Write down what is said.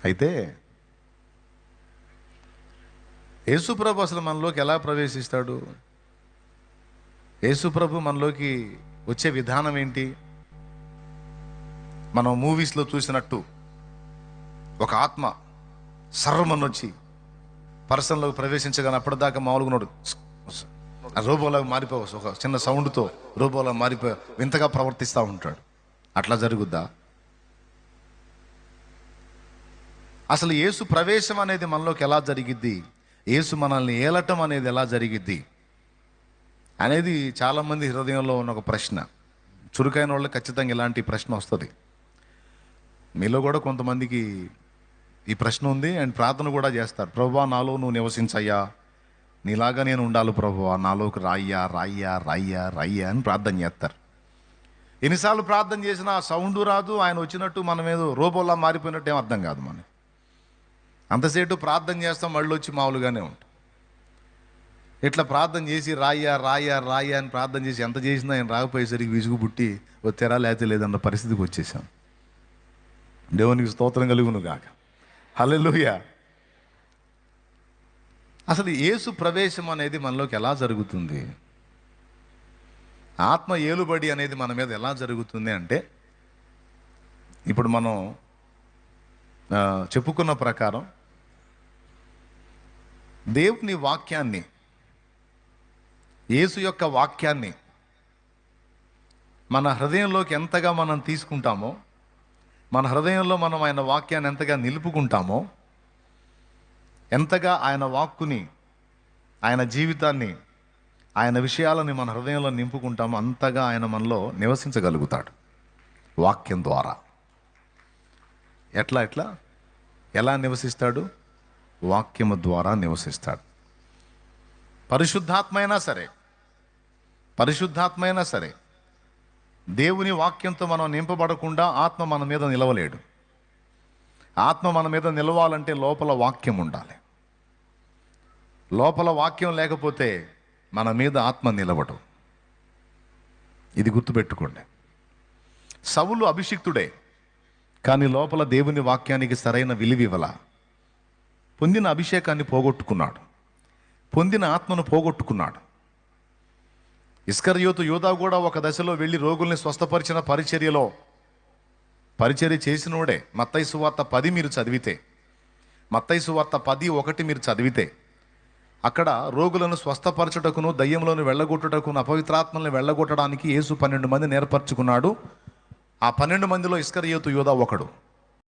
అయితే యేసుప్రభు అసలు మనలోకి ఎలా ప్రవేశిస్తాడు? యేసుప్రభు మనలోకి వచ్చే విధానం ఏంటి? మనం మూవీస్లో చూసినట్టు ఒక ఆత్మ సర్రమని వచ్చి పర్సన్లోకి ప్రవేశించగానే అప్పటిదాకా మామూలుగా ఉన్నాడు, రోబోలాగా మారిపోయి ఒక చిన్న సౌండ్తో రోబోలా మారిపోయి వింతగా ప్రవర్తిస్తూ ఉంటాడు. అట్లా జరుగుద్దా? అసలు యేసు ప్రవేశం అనేది మనలోకి ఎలా జరిగిద్ది? యేసు మనల్ని ఏలటం అనేది ఎలా జరిగిద్ది అనేది చాలామంది హృదయంలో ఉన్న ఒక ప్రశ్న. చురుకైన వాళ్ళు ఖచ్చితంగా ఇలాంటి ప్రశ్న వస్తుంది. మీలో కూడా కొంతమందికి ఈ ప్రశ్న ఉంది అండ్ ప్రార్థన కూడా చేస్తారు. ప్రభువా, నాలో నువ్వు నివసించయ్యా, నీలాగా నేను ఉండాలి ప్రభువా, నాలోకి రాయ్యా రాయ్యా రాయ్యా రాయ్యా అని ప్రార్థన చేస్తారు. ఎన్నిసార్లు ప్రార్థన చేసినా ఆ సౌండ్ రాదు, ఆయన వచ్చినట్టు మనం ఏదో రోబోలా మారిపోయినట్టు ఏం అర్థం కాదు. మనకి అంతసేపు ప్రార్థన చేస్తాం, మళ్ళీ వచ్చి మామూలుగానే ఉంటాం. ఇట్లా ప్రార్థన చేసి రాయ్యా రాయ్యా రాయ్యా అని ప్రార్థన చేసి ఎంత చేసినా ఆయన రాకపోయేసరికి విసుగు పుట్టి తెరా లేతే లేదన్న పరిస్థితికి వచ్చేసాం. దేవునికి స్తోత్రం కలుగును గాక. హల్లెలూయా. అసలు యేసు ప్రవేశం అనేది మనలోకి ఎలా జరుగుతుంది? ఆత్మ ఏలుబడి అనేది మన మీద ఎలా జరుగుతుంది అంటే, ఇప్పుడు మనం చెప్పుకున్న ప్రకారం దేవుని వాక్యాన్ని, యేసు యొక్క వాక్యాన్ని మన హృదయంలోకి ఎంతగా మనం తీసుకుంటామో, మన హృదయంలో మనం ఆయన వాక్యాన్ని ఎంతగా నిలుపుకుంటామో, ఎంతగా ఆయన వాక్కుని, ఆయన జీవితాన్ని, ఆయన విషయాలని మన హృదయంలో నింపుకుంటామో అంతగా ఆయన మనలో నివసించగలుగుతాడు వాక్యం ద్వారా. ఎలా నివసిస్తాడు? వాక్యము ద్వారా నివసిస్తాడు. పరిశుద్ధాత్మైనా సరే దేవుని వాక్యంతో మనం నింపబడకుండా ఆత్మ మన మీద నిలవలేడు. ఆత్మ మన మీద నిలవాలంటే లోపల వాక్యం ఉండాలి. లోపల వాక్యం లేకపోతే మన మీద ఆత్మ నిలవడు. ఇది గుర్తుపెట్టుకోండి. సౌలు అభిషిక్తుడే, కానీ లోపల దేవుని వాక్యానికి సరైన విలువివ్వల. పొందిన అభిషేకాన్ని పోగొట్టుకున్నాడు, పొందిన ఆత్మను పోగొట్టుకున్నాడు. ఇస్కరియోతు యూదా కూడా ఒక దశలో వెళ్ళి రోగుల్ని స్వస్థపరిచిన పరిచర్య చేసినోడే. మత్తయి సువార్త 10 మీరు చదివితే, మత్తయి సువార్త 10:1 మీరు చదివితే, అక్కడ రోగులను స్వస్థపరచుటకును, దయ్యములను వెళ్ళగొట్టుటకును, అపవిత్రాత్మలను వెళ్ళగొట్టడానికి యేసు 12 మందిని ఏర్పరచుకున్నాడు. ఆ 12 మందిలో ఇస్కరియోతు యూదా ఒకడు.